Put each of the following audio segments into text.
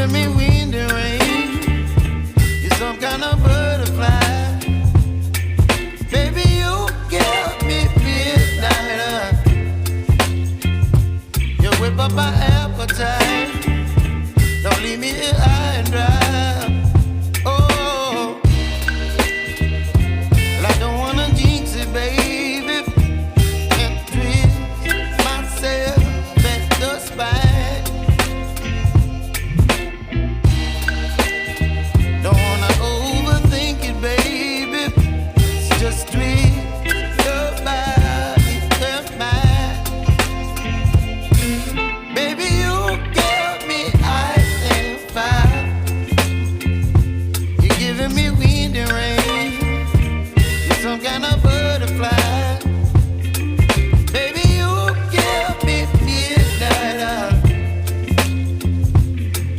giving me wind and rain. You're some kind of butterfly. Baby, you give me midnight. You whip up my appetite. Don't leave me here high and dry. Oh, well, I don't wanna jinx it, baby, and twist myself at the spine. Don't wanna overthink it, baby. It's just twist your body and mine. Baby, you give me ice and fire. You're giving me wind and rain. You're some kind of butterfly. Baby, you give me midnight.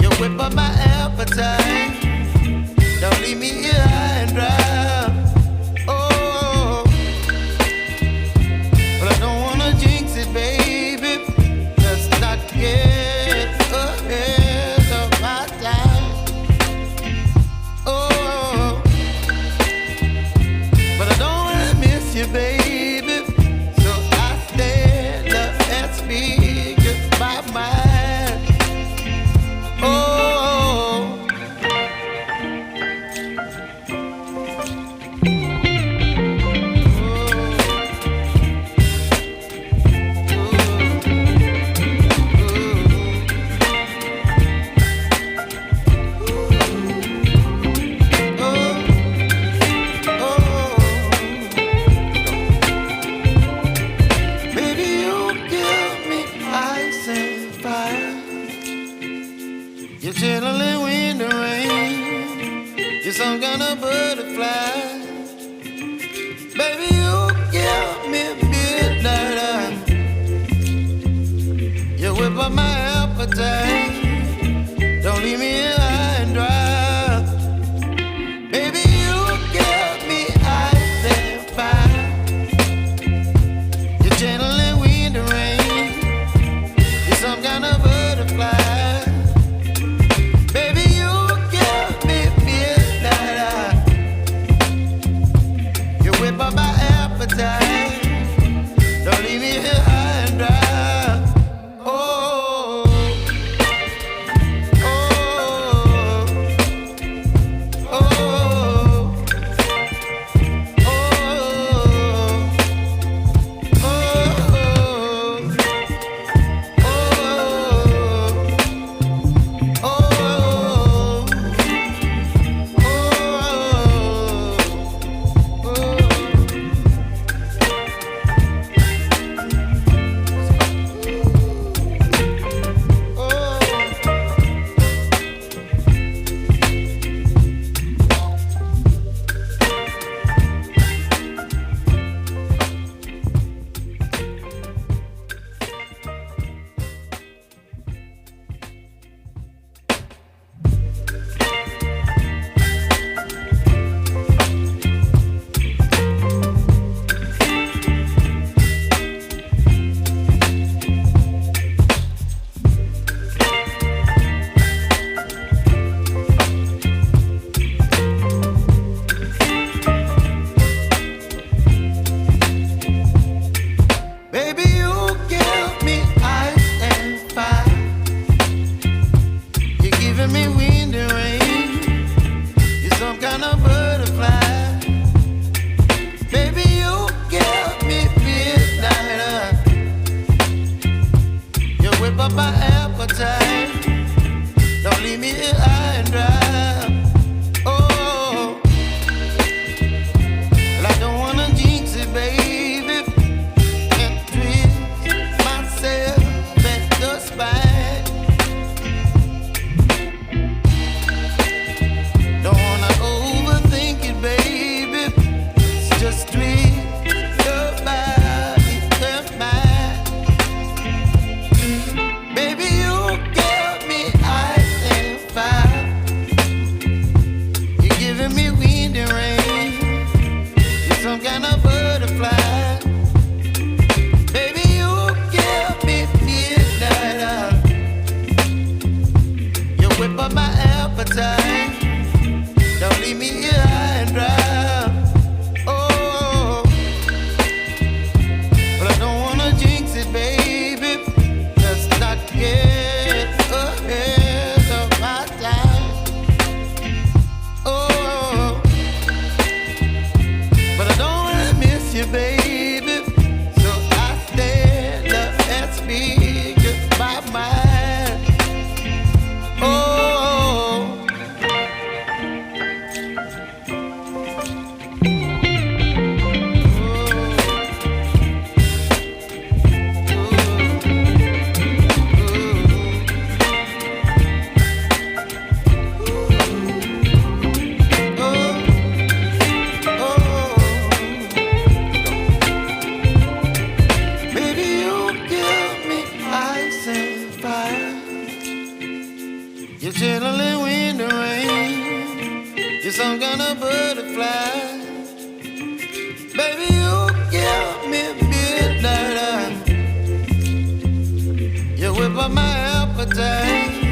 You whip up my appetite. Don't leave me here high and dry. Oh, but I don't wanna jinx it, baby. Let's not get ahead of my time. Oh, but I don't wanna miss you, baby. So I stand up and speak my mind. Oh. Baby, you give me ice and fire. You're chilling wind and rain. You're some kind of butterfly. Baby, you give me midnight. You whip up my appetite. Don't leave me here high and dry. Baby, you give me ice and fire. You're channeling wind and rain. You're some kind of butterfly. Baby, you give me midnight. You whip up my appetite. Don't leave me here high and dry. Oh, oh, oh, oh, baby, you give me ice and fire. You're giving me wind and rain. You're some kind of butterfly. Baby, you give me midnight. You whip up my appetite. Don't leave me here high and dry. Oh, well, I don't wanna jinx it, baby, and twist myself at the spine. Don't wanna overthink it, baby. It's just twist your body and mine. Baby, you give whip up my appetite. Don't leave me here high and dry. Oh, but I don't wanna jinx it, baby. Let's not get ahead of my time. Oh, but I don't wanna miss you, baby. So I stand up and speak my mind. Oh. You're chilling when the rain. You're some kind of butterfly. Baby, you give me midnight. You whip up my appetite.